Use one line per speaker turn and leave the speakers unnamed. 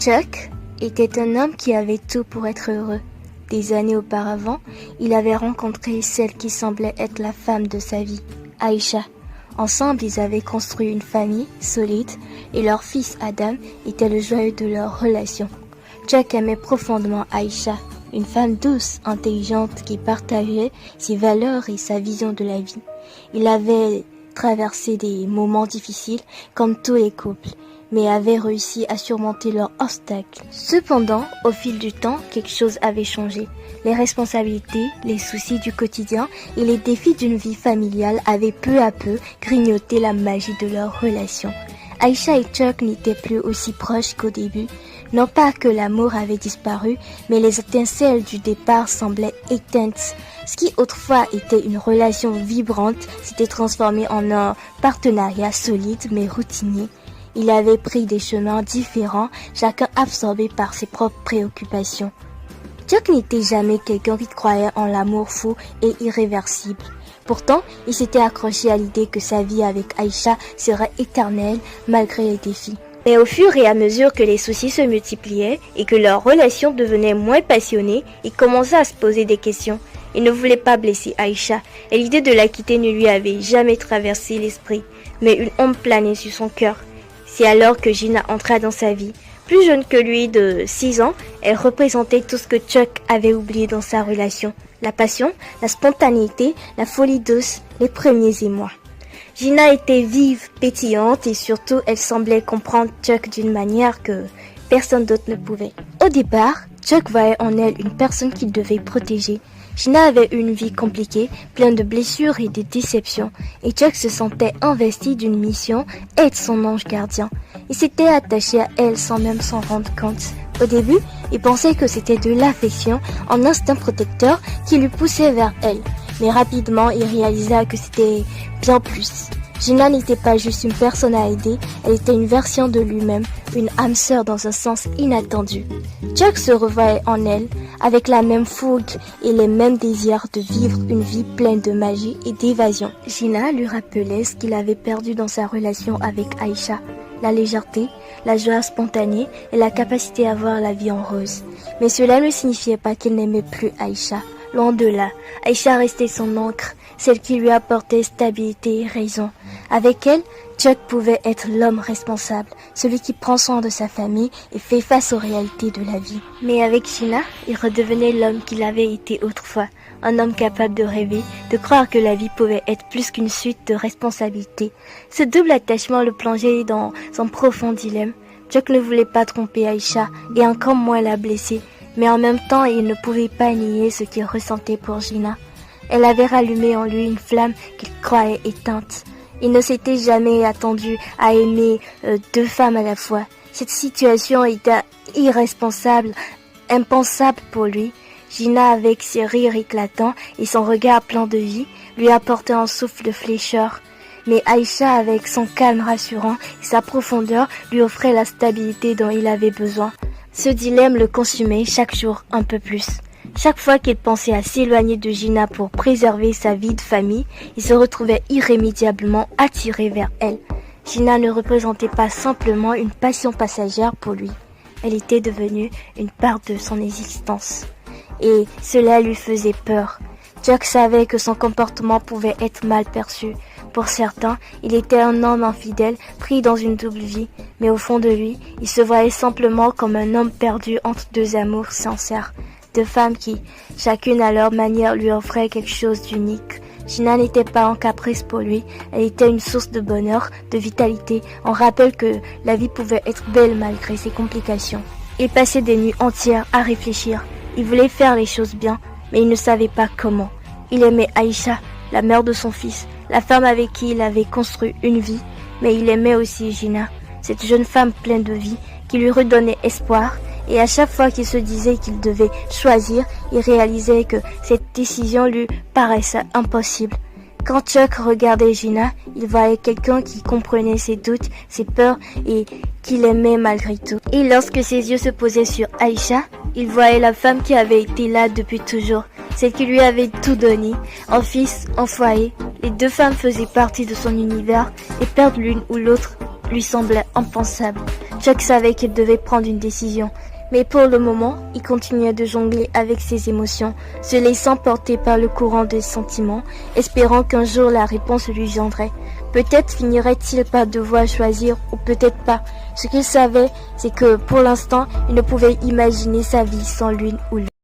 Chuck était un homme qui avait tout pour être heureux. Des années auparavant, il avait rencontré celle qui semblait être la femme de sa vie, Aïcha. Ensemble, ils avaient construit une famille solide et leur fils Adam était le joyau de leur relation. Chuck aimait profondément Aïcha, une femme douce, intelligente qui partageait ses valeurs et sa vision de la vie. Il avait traversé des moments difficiles comme tous les couples, mais avait réussi à surmonter leurs obstacles. Cependant, au fil du temps, quelque chose avait changé. Les responsabilités, les soucis du quotidien et les défis d'une vie familiale avaient peu à peu grignoté la magie de leur relation. Aïcha et Chuck n'étaient plus aussi proches qu'au début. Non pas que l'amour avait disparu, mais les étincelles du départ semblaient éteintes. Ce qui autrefois était une relation vibrante s'était transformé en un partenariat solide mais routinier. Il avait pris des chemins différents, chacun absorbé par ses propres préoccupations. Chuck n'était jamais quelqu'un qui croyait en l'amour fou et irréversible. Pourtant, il s'était accroché à l'idée que sa vie avec Aïcha serait éternelle malgré les défis. Mais au fur et à mesure que les soucis se multipliaient et que leur relation devenait moins passionnée, il commença à se poser des questions. Il ne voulait pas blesser Aïcha et l'idée de la quitter ne lui avait jamais traversé l'esprit, mais une ombre planait sur son cœur. C'est alors que Gina entra dans sa vie. Plus jeune que lui de 6 ans, elle représentait tout ce que Chuck avait oublié dans sa relation. La passion, la spontanéité, la folie douce, les premiers émois. Gina était vive, pétillante et surtout elle semblait comprendre Chuck d'une manière que personne d'autre ne pouvait. Au départ, Chuck voyait en elle une personne qu'il devait protéger. Gina avait une vie compliquée, pleine de blessures et de déceptions, et Chuck se sentait investi d'une mission, être son ange gardien. Il s'était attaché à elle sans même s'en rendre compte. Au début, il pensait que c'était de l'affection, un instinct protecteur qui lui poussait vers elle. Mais rapidement, il réalisa que c'était bien plus. Gina n'était pas juste une personne à aider, elle était une version de lui-même, une âme sœur dans un sens inattendu. Chuck se revoyait en elle, avec la même fougue et les mêmes désirs de vivre une vie pleine de magie et d'évasion. Gina lui rappelait ce qu'il avait perdu dans sa relation avec Aïcha, la légèreté, la joie spontanée et la capacité à voir la vie en rose. Mais cela ne signifiait pas qu'il n'aimait plus Aïcha. Loin de là, Aïcha restait son ancre, celle qui lui apportait stabilité et raison. Avec elle, Chuck pouvait être l'homme responsable, celui qui prend soin de sa famille et fait face aux réalités de la vie. Mais avec Gina, il redevenait l'homme qu'il avait été autrefois, un homme capable de rêver, de croire que la vie pouvait être plus qu'une suite de responsabilités. Ce double attachement le plongeait dans un profond dilemme. Chuck ne voulait pas tromper Aïcha et encore moins la blesser, mais en même temps il ne pouvait pas nier ce qu'il ressentait pour Gina. Elle avait rallumé en lui une flamme qu'il croyait éteinte. Il ne s'était jamais attendu à aimer 2 femmes à la fois. Cette situation était irresponsable, impensable pour lui. Gina, avec ses rires éclatants et son regard plein de vie, lui apportait un souffle de fraîcheur. Mais Aïcha, avec son calme rassurant et sa profondeur, lui offrait la stabilité dont il avait besoin. Ce dilemme le consumait chaque jour un peu plus. Chaque fois qu'il pensait à s'éloigner de Gina pour préserver sa vie de famille, il se retrouvait irrémédiablement attiré vers elle. Gina ne représentait pas simplement une passion passagère pour lui. Elle était devenue une part de son existence. Et cela lui faisait peur. Chuck savait que son comportement pouvait être mal perçu. Pour certains, il était un homme infidèle, pris dans une double vie, mais au fond de lui, il se voyait simplement comme un homme perdu entre 2 amours sincères. 2 femmes qui, chacune à leur manière, lui offraient quelque chose d'unique. Gina n'était pas un caprice pour lui, elle était une source de bonheur, de vitalité, un rappel que la vie pouvait être belle malgré ses complications. Il passait des nuits entières à réfléchir. Il voulait faire les choses bien, mais il ne savait pas comment. Il aimait Aïcha, la mère de son fils, la femme avec qui il avait construit une vie, mais il aimait aussi Gina, cette jeune femme pleine de vie qui lui redonnait espoir, et à chaque fois qu'il se disait qu'il devait choisir, il réalisait que cette décision lui paraissait impossible. Quand Chuck regardait Gina, il voyait quelqu'un qui comprenait ses doutes, ses peurs et qu'il aimait malgré tout. Et lorsque ses yeux se posaient sur Aïcha, il voyait la femme qui avait été là depuis toujours, celle qui lui avait tout donné, un fils, un foyer. Les 2 femmes faisaient partie de son univers et perdre l'une ou l'autre lui semblait impensable. Jack savait qu'il devait prendre une décision, mais pour le moment, il continuait de jongler avec ses émotions, se laissant porter par le courant des sentiments, espérant qu'un jour la réponse lui viendrait. Peut-être finirait-il par devoir choisir, ou peut-être pas. Ce qu'il savait, c'est que pour l'instant, il ne pouvait imaginer sa vie sans l'une ou l'autre.